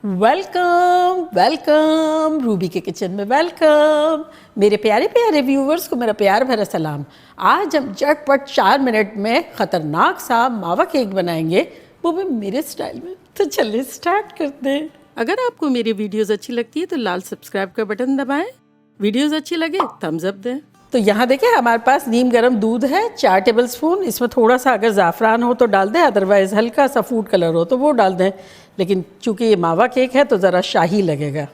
Welcome welcome Ruby के kitchen में welcome. मेरे प्यारे प्यारे व्यूवर्स को मेरा प्यार भरा सलाम। आज हम झटपट 4 मिनट में ख़तरनाक सा मावा केक बनाएंगे, वो भी मेरे स्टाइल में। तो चलिए स्टार्ट करते हैं। अगर आपको मेरी वीडियोस अच्छी लगती है तो लाल सब्सक्राइब का बटन दबाएं। वीडियोस अच्छी लगे थम्स अप दें। तो यहाँ देखिए हमारे पास नीम गर्म दूध है 4 टेबलस्पून। इसमें थोड़ा सा अगर ज़ाफ़रान हो तो डाल दें, अदरवाइज़ हल्का सा फूड कलर हो तो वो डाल दें। लेकिन चूँकि ये मावा केक है तो ज़रा शाही लगेगा,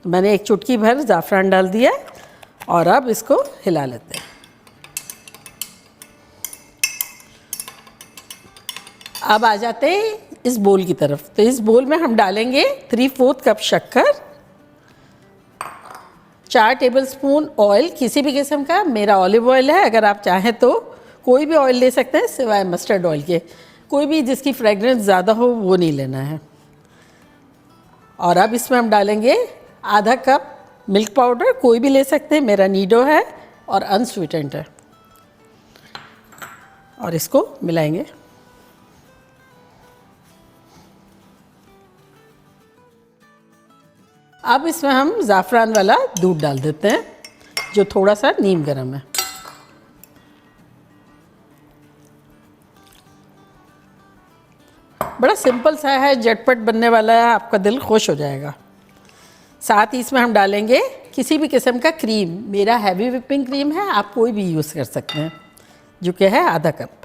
तो मैंने 1 चुटकी भर ज़ाफ़रान डाल दिया और अब इसको हिला लेते हैं। अब आ जाते हैं इस बोल की तरफ। तो इस बोल में हम डालेंगे 3/4 कप शक्कर, 4 टेबलस्पून ऑयल किसी भी किस्म का। मेरा ऑलिव ऑयल है, अगर आप चाहें तो कोई भी ऑयल ले सकते हैं सिवाय मस्टर्ड ऑयल के। कोई भी जिसकी फ्रेगरेंस ज़्यादा हो वो नहीं लेना है। और अब इसमें हम डालेंगे आधा कप मिल्क पाउडर, कोई भी ले सकते हैं, मेरा नीडो है और अनस्वीटेंड है। और इसको मिलाएंगे। अब इसमें हम ज़ाफ़रान वाला दूध डाल देते हैं जो थोड़ा सा नीम गर्म है। बड़ा सिंपल सा है, झटपट बनने वाला है, आपका दिल खुश हो जाएगा। साथ ही इसमें हम डालेंगे किसी भी किस्म का क्रीम। मेरा हैवी व्हिपिंग क्रीम है, आप कोई भी यूज़ कर सकते हैं, जो कि है आधा कप।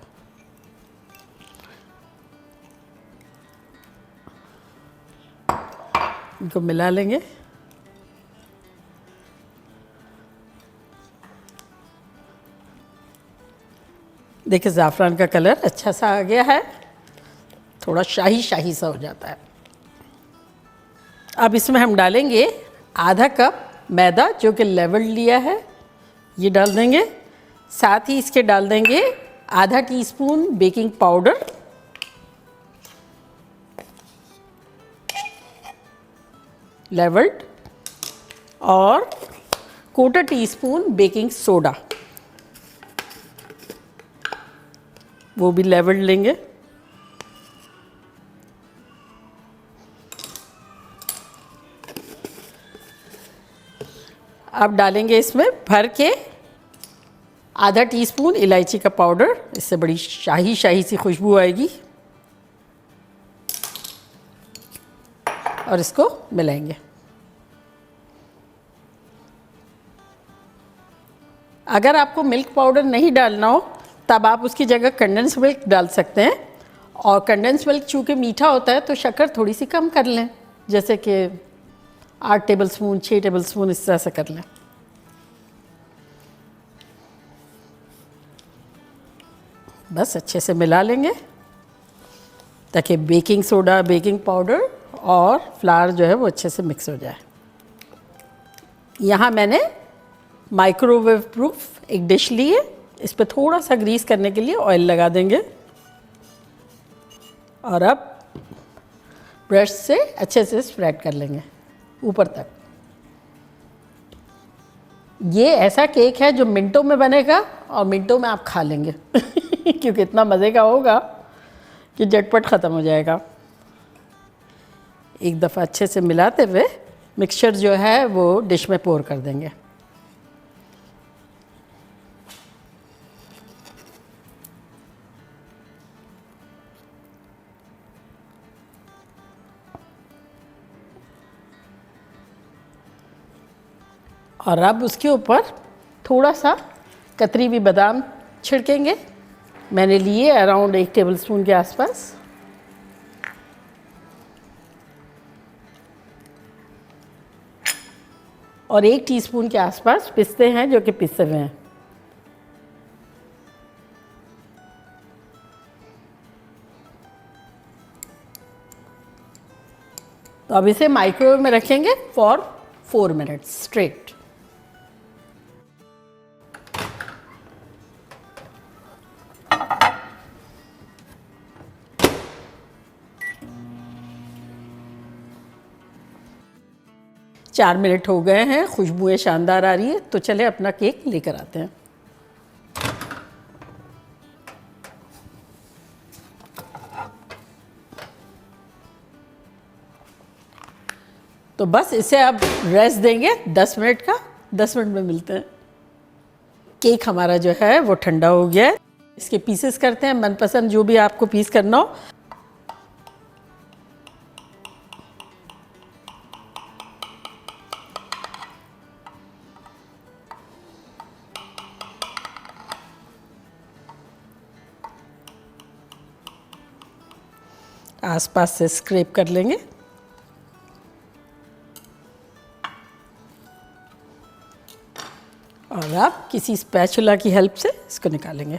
इनको मिला लेंगे। देखिए ज़ाफ़रान का कलर अच्छा सा आ गया है, थोड़ा शाही शाही सा हो जाता है। अब इसमें हम डालेंगे आधा कप मैदा जो कि लेवल लिया है, ये डाल देंगे। साथ ही इसके डाल देंगे आधा टीस्पून बेकिंग पाउडर, लेवल्ड, और 1/4 टीस्पून बेकिंग सोडा, वो भी लेवल्ड लेंगे। अब डालेंगे इसमें भर के आधा टीस्पून इलायची का पाउडर, इससे बड़ी शाही शाही सी खुशबू आएगी। और इसको मिलाएंगे। अगर आपको मिल्क पाउडर नहीं डालना हो तब आप उसकी जगह कंडेंस मिल्क डाल सकते हैं। और कंडेंस मिल्क चूँकि मीठा होता है तो शक्कर थोड़ी सी कम कर लें, जैसे कि 8 टेबलस्पून 6 टेबलस्पून इस तरह से कर लें। बस अच्छे से मिला लेंगे ताकि बेकिंग सोडा, बेकिंग पाउडर और फ्लावर जो है वो अच्छे से मिक्स हो जाए। यहाँ मैंने माइक्रोवेव प्रूफ एक डिश ली है, इस पर थोड़ा सा ग्रीस करने के लिए ऑयल लगा देंगे। और अब ब्रश से अच्छे से स्प्रेड कर लेंगे ऊपर तक। ये ऐसा केक है जो मिनटों में बनेगा और मिनटों में आप खा लेंगे क्योंकि इतना मज़े का होगा कि झटपट ख़त्म हो जाएगा। एक दफ़ा अच्छे से मिलाते हुए मिक्सचर जो है वो डिश में पोर कर देंगे। और अब उसके ऊपर थोड़ा सा कतरी हुई बादाम छिड़केंगे। मैंने लिए अराउंड 1 टेबलस्पून के आसपास। और 1 टीस्पून के आसपास पिस्ते हैं जो कि पिसे हुए हैं। तो अब इसे माइक्रोवेव में रखेंगे फॉर 4 मिनट्स स्ट्रेट। चार मिनट हो गए हैं, खुशबुएं शानदार आ रही है। तो चले अपना केक लेकर आते हैं। तो बस इसे अब रेस्ट देंगे 10 मिनट का। 10 मिनट में मिलते हैं। केक हमारा जो है वो ठंडा हो गया है। इसके पीसेस करते हैं, मनपसंद जो भी आपको पीस करना हो। आसपास से स्क्रैप कर लेंगे। और आप किसी स्पैचुला की हेल्प से इसको निकालेंगे।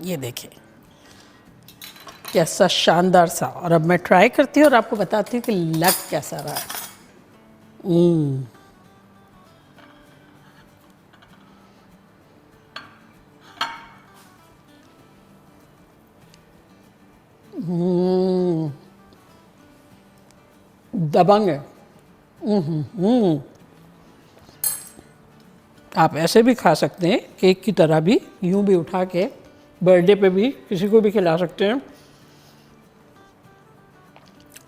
ये देखिए कैसा शानदार सा। और अब मैं ट्राई करती हूँ और आपको बताती हूँ कि लग कैसा रहा है। दबंग है। आप ऐसे भी खा सकते हैं, केक की तरह भी, यूं भी उठा के बर्थडे पे भी किसी को भी खिला सकते हैं।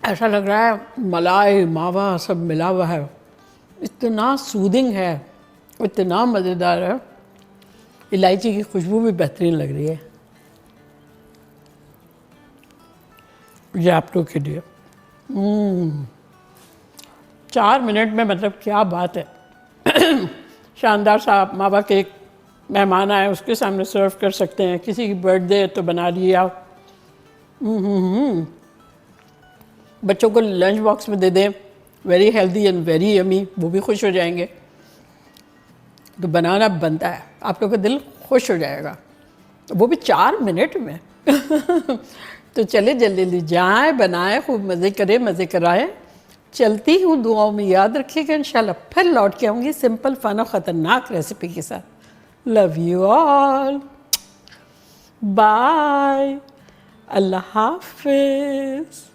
ऐसा लग रहा है मलाई मावा सब मिला हुआ है। इतना सूदिंग है, इतना मज़ेदार है। इलायची की खुशबू भी बेहतरीन लग रही है। ये आप लोग के लिए 4 मिनट में, मतलब क्या बात है। शानदार सा मावा केक मेहमान आए उसके सामने सर्व कर सकते हैं। किसी की बर्थडे है तो बना लिया। बच्चों को लंच बॉक्स में दे दें, very healthy and very yummy, वो भी खुश हो जाएंगे। तो बनाना बनता है, आप लोग का दिल खुश हो जाएगा, वो भी 4 मिनट में। तो चले जल्दी जल्दी जाएं, बनाएं, खूब मज़े करें, मज़े कराएं। चलती हूँ, दुआओं में याद रखिएगा। इंशाल्लाह फिर लौट के आऊँगी सिंपल फन और ख़तरनाक रेसिपी के साथ। लव यू ऑल, बाय, अल्लाह हाफिज़।